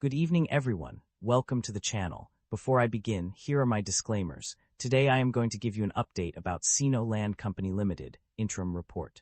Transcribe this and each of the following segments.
Good evening, everyone. Welcome to the channel. Before I begin, here are my disclaimers. Today I am going to give you an update about Sino Land Company Limited, interim report.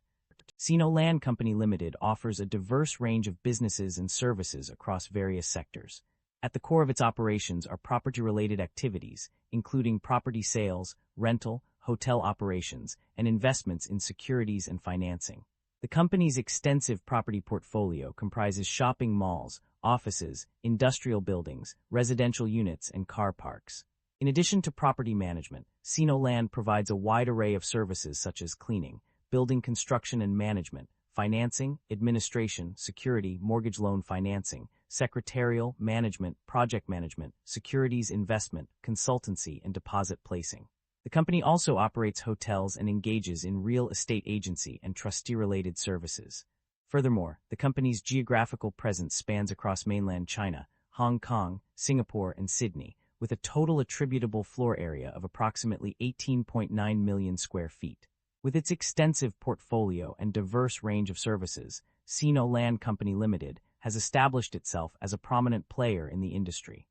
Sino Land Company Limited offers a diverse range of businesses and services across various sectors. At the core of its operations are property-related activities, including property sales, rental, hotel operations, and investments in securities and financing. The company's extensive property portfolio comprises shopping malls, offices, industrial buildings, residential units, and car parks. In addition to property management, Sino Land provides a wide array of services such as cleaning, building construction and management, financing, administration, security, mortgage loan financing, secretarial, management, project management, securities investment, consultancy, and deposit placing. The company also operates hotels and engages in real estate agency and trustee-related services. Furthermore, the company's geographical presence spans across mainland China, Hong Kong, Singapore, and Sydney, with a total attributable floor area of approximately 18.9 million square feet. With its extensive portfolio and diverse range of services, Sino Land Company Limited has established itself as a prominent player in the industry.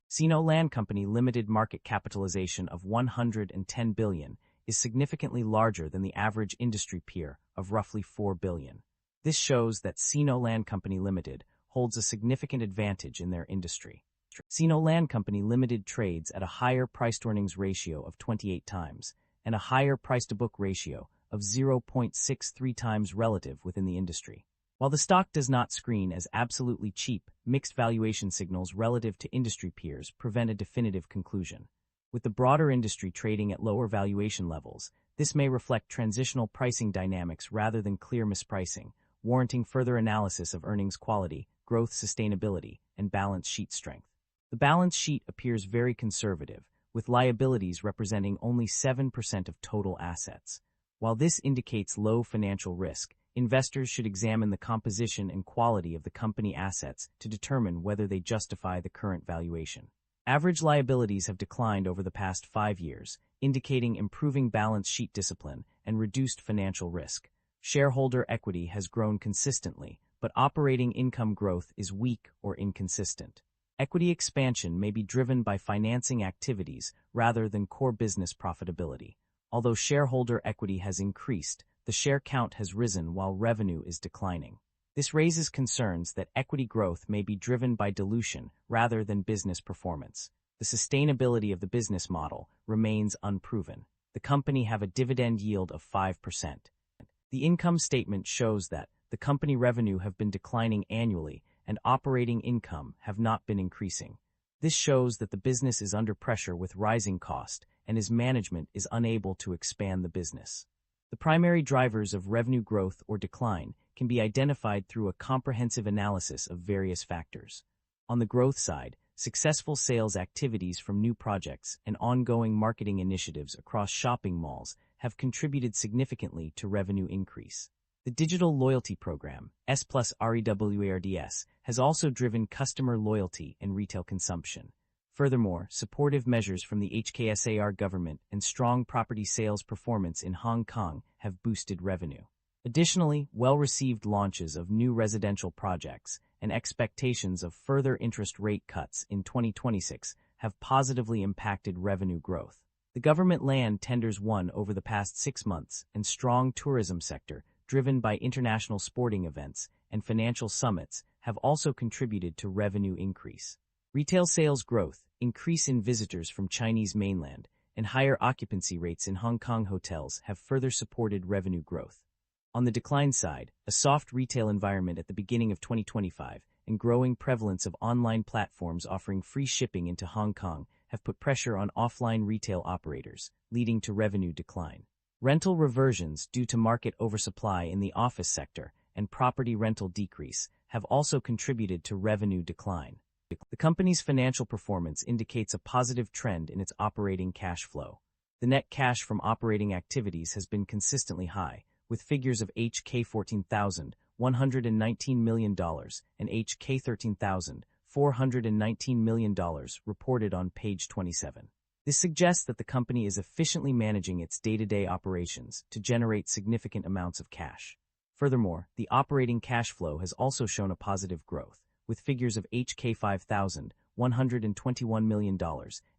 Sino Land Company Limited market capitalization of $110 billion is significantly larger than the average industry peer of roughly $4 billion. This shows that Sino Land Company Limited holds a significant advantage in their industry. Sino Land Company Limited trades at a higher price-to-earnings ratio of 28 times and a higher price-to-book ratio of 0.63 times relative within the industry. While the stock does not screen as absolutely cheap, mixed valuation signals relative to industry peers prevent a definitive conclusion. With the broader industry trading at lower valuation levels, this may reflect transitional pricing dynamics rather than clear mispricing, warranting further analysis of earnings quality, growth sustainability, and balance sheet strength. The balance sheet appears very conservative, with liabilities representing only 7% of total assets. While this indicates low financial risk, investors should examine the composition and quality of the company assets to determine whether they justify the current valuation. Average liabilities have declined over the past 5 years, indicating improving balance sheet discipline and reduced financial risk. Shareholder equity has grown consistently, but operating income growth is weak or inconsistent. Equity expansion may be driven by financing activities rather than core business profitability. Although shareholder equity has increased, the share count has risen while revenue is declining. This raises concerns that equity growth may be driven by dilution rather than business performance. The sustainability of the business model remains unproven. The company have a dividend yield of 5%. The income statement shows that the company revenue have been declining annually and operating income have not been increasing. This shows that the business is under pressure with rising cost and its management is unable to expand the business. The primary drivers of revenue growth or decline can be identified through a comprehensive analysis of various factors. On the growth side, successful sales activities from new projects and ongoing marketing initiatives across shopping malls have contributed significantly to revenue increase. The digital loyalty program, S+REWARDS, has also driven customer loyalty and retail consumption. Furthermore, supportive measures from the HKSAR government and strong property sales performance in Hong Kong have boosted revenue. Additionally, well-received launches of new residential projects and expectations of further interest rate cuts in 2026 have positively impacted revenue growth. The government land tenders won over the past 6 months and strong tourism sector, driven by international sporting events and financial summits, have also contributed to revenue increase. Retail sales growth, increase in visitors from Chinese mainland, and higher occupancy rates in Hong Kong hotels have further supported revenue growth. On the decline side, a soft retail environment at the beginning of 2025 and growing prevalence of online platforms offering free shipping into Hong Kong have put pressure on offline retail operators, leading to revenue decline. Rental reversions due to market oversupply in the office sector and property rental decrease have also contributed to revenue decline. The company's financial performance indicates a positive trend in its operating cash flow. The net cash from operating activities has been consistently high, with figures of HK $14,119 million and HK $13,419 million reported on page 27. This suggests that the company is efficiently managing its day-to-day operations to generate significant amounts of cash. Furthermore, the operating cash flow has also shown a positive growth, with figures of HK5,000, $121 million,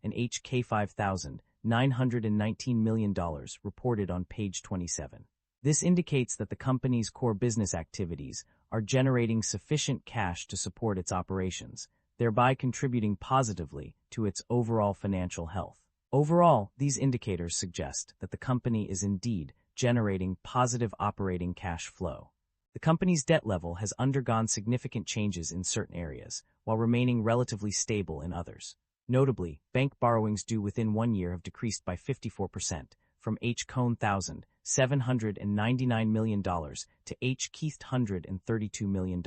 and HK5,000, $919 million reported on page 27. This indicates that the company's core business activities are generating sufficient cash to support its operations, thereby contributing positively to its overall financial health. Overall, these indicators suggest that the company is indeed generating positive operating cash flow. The company's debt level has undergone significant changes in certain areas, while remaining relatively stable in others. Notably, bank borrowings due within 1 year have decreased by 54%, from H-1,000, $799 million to H-132 million.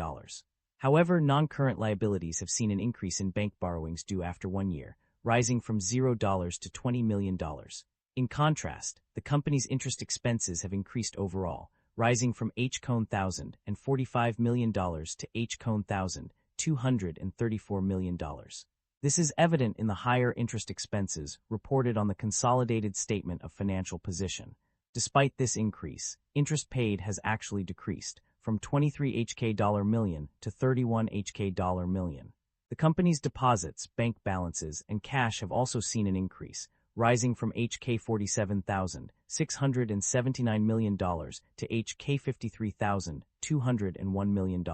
However, non-current liabilities have seen an increase in bank borrowings due after 1 year, rising from $0 to $20 million. In contrast, the company's interest expenses have increased overall, rising from H-1,000 and $45 million to H-1,000, $234 million. This is evident in the higher interest expenses reported on the consolidated statement of financial position. Despite this increase, interest paid has actually decreased from 23 HK$ million to 31 HK$ million. The company's deposits, bank balances, and cash have also seen an increase, rising from HK$47,679 million to HK$53,201 million.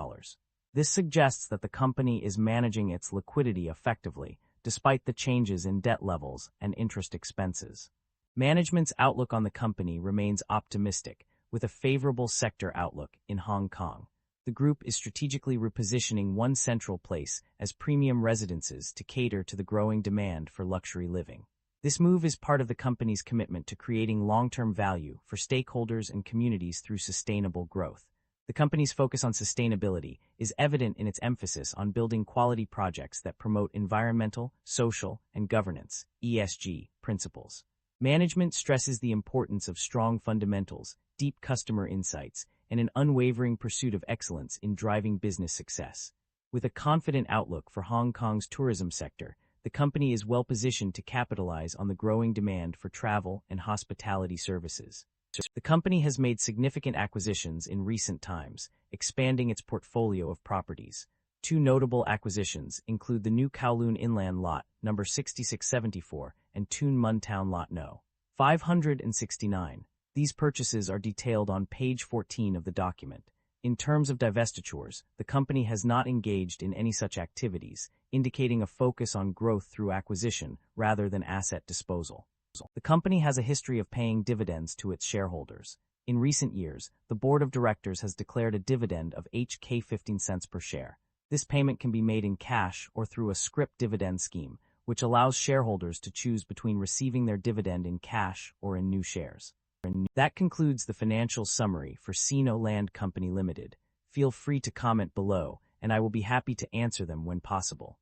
This suggests that the company is managing its liquidity effectively, despite the changes in debt levels and interest expenses. Management's outlook on the company remains optimistic, with a favorable sector outlook in Hong Kong. The group is strategically repositioning One Central Place as premium residences to cater to the growing demand for luxury living. This move is part of the company's commitment to creating long-term value for stakeholders and communities through sustainable growth. The company's focus on sustainability is evident in its emphasis on building quality projects that promote environmental, social, and governance (ESG) principles. Management stresses the importance of strong fundamentals, deep customer insights, and an unwavering pursuit of excellence in driving business success. With a confident outlook for Hong Kong's tourism sector, the company is well positioned to capitalize on the growing demand for travel and hospitality services. The company has made significant acquisitions in recent times, expanding its portfolio of properties. Two notable acquisitions include the new Kowloon Inland Lot, number 6674, and Tuen Mun Town Lot No. 569. These purchases are detailed on page 14 of the document. In terms of divestitures, the company has not engaged in any such activities, indicating a focus on growth through acquisition rather than asset disposal. The company has a history of paying dividends to its shareholders. In recent years, the board of directors has declared a dividend of HK 15 cents per share. This payment can be made in cash or through a scrip dividend scheme, which allows shareholders to choose between receiving their dividend in cash or in new shares. That concludes the financial summary for Sino Land Company Limited. Feel free to comment below, and I will be happy to answer them when possible.